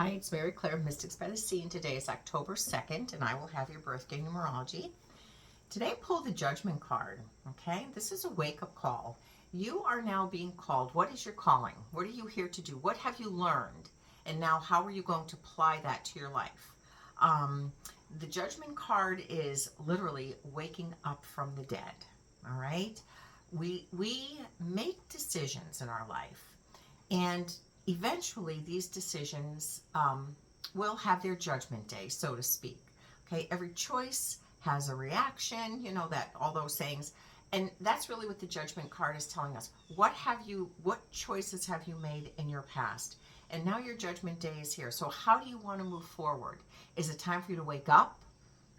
Hi, it's Mary Clare, Mystics by the Sea, and today is October 2nd, and I will have your birthday numerology. Today I pulled the Judgment card, okay? This is a wake-up call. You are now being called. What is your calling? What are you here to do? What have you learned? And now how are you going to apply that to your life? The Judgment card is literally waking up from the dead, all right? We make decisions in our life, and eventually these decisions will have their judgment day, so to speak. Okay, every choice has a reaction, you know, that all those sayings. And that's really what the judgment card is telling us. What choices have you made in your past? And now your judgment day is here. So how do you want to move forward? Is it time for you to wake up?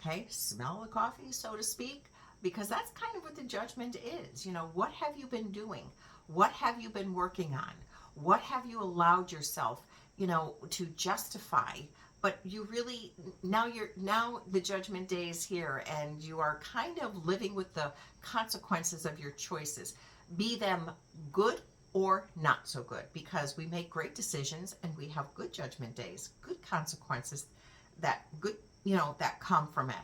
Okay, smell the coffee, so to speak, because that's kind of what the judgment is. You know, what have you been doing? What have you been working on? What have you allowed yourself, you know, to justify? But you really, now the judgment day is here, and you are kind of living with the consequences of your choices, be them good or not so good, because we make great decisions and we have good judgment days, good consequences that good, you know, that come from it.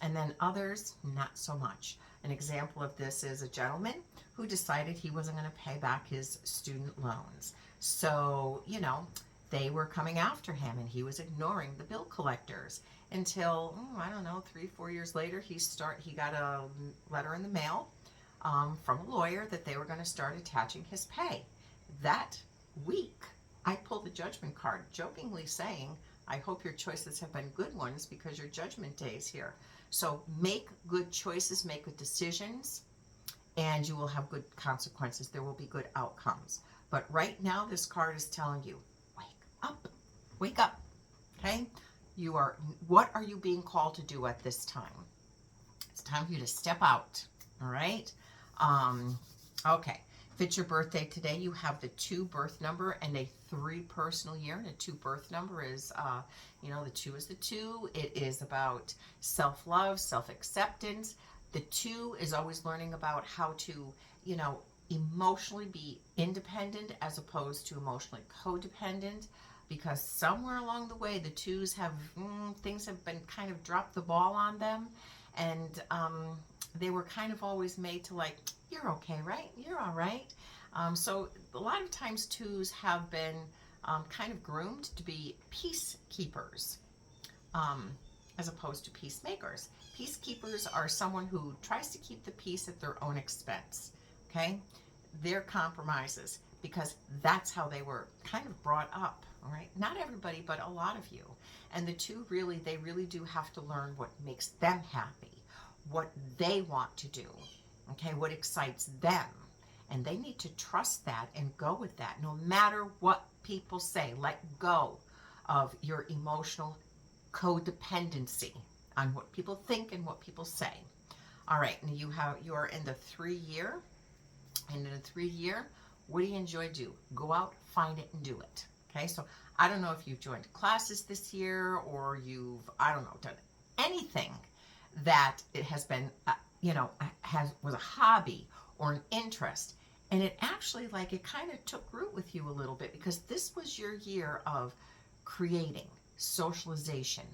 And then others, not so much. An example of this is a gentleman who decided he wasn't going to pay back his student loans. So, you know, they were coming after him, and he was ignoring the bill collectors until, I don't know, 3-4 years later, he got a letter in the mail from a lawyer that they were going to start attaching his pay. That week, I pulled the judgment card, jokingly saying, I hope your choices have been good ones because your judgment day is here. So make good choices, make good decisions, and you will have good consequences. There will be good outcomes. But right now, this card is telling you, wake up, okay? What are you being called to do at this time? It's time for you to step out, all right? Okay. If it's your birthday today, you have the 2 birth number and a 3 personal year. And a 2 birth number is, you know, the 2 is the 2. It is about self-love, self-acceptance. The 2 is always learning about how to, you know, emotionally be independent as opposed to emotionally codependent, because somewhere along the way, the 2s have, things have been kind of dropped the ball on them. And they were kind of always made to, like, you're okay, right? You're all right. So a lot of times 2s have been kind of groomed to be peacekeepers as opposed to peacemakers. Peacekeepers are someone who tries to keep the peace at their own expense, okay? They're compromises because that's how they were kind of brought up, all right? Not everybody, but a lot of you. And the 2 really, they really do have to learn what makes them happy, what they want to do, okay, what excites them. And they need to trust that and go with that. No matter what people say, let go of your emotional codependency on what people think and what people say. All right, and you are in the 3 year. And in a 3 year, what do you enjoy do? Go out, find it, and do it. Okay, so I don't know if you've joined classes this year, or you've, I don't know, done anything that it has been, you know, was a hobby or an interest. And it actually, like, it kind of took root with you a little bit, because this was your year of creating, socialization,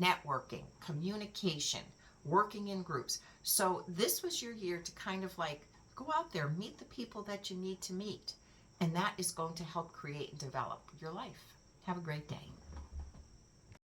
networking, communication, working in groups. So this was your year to kind of like go out there, meet the people that you need to meet. And that is going to help create and develop your life. Have a great day.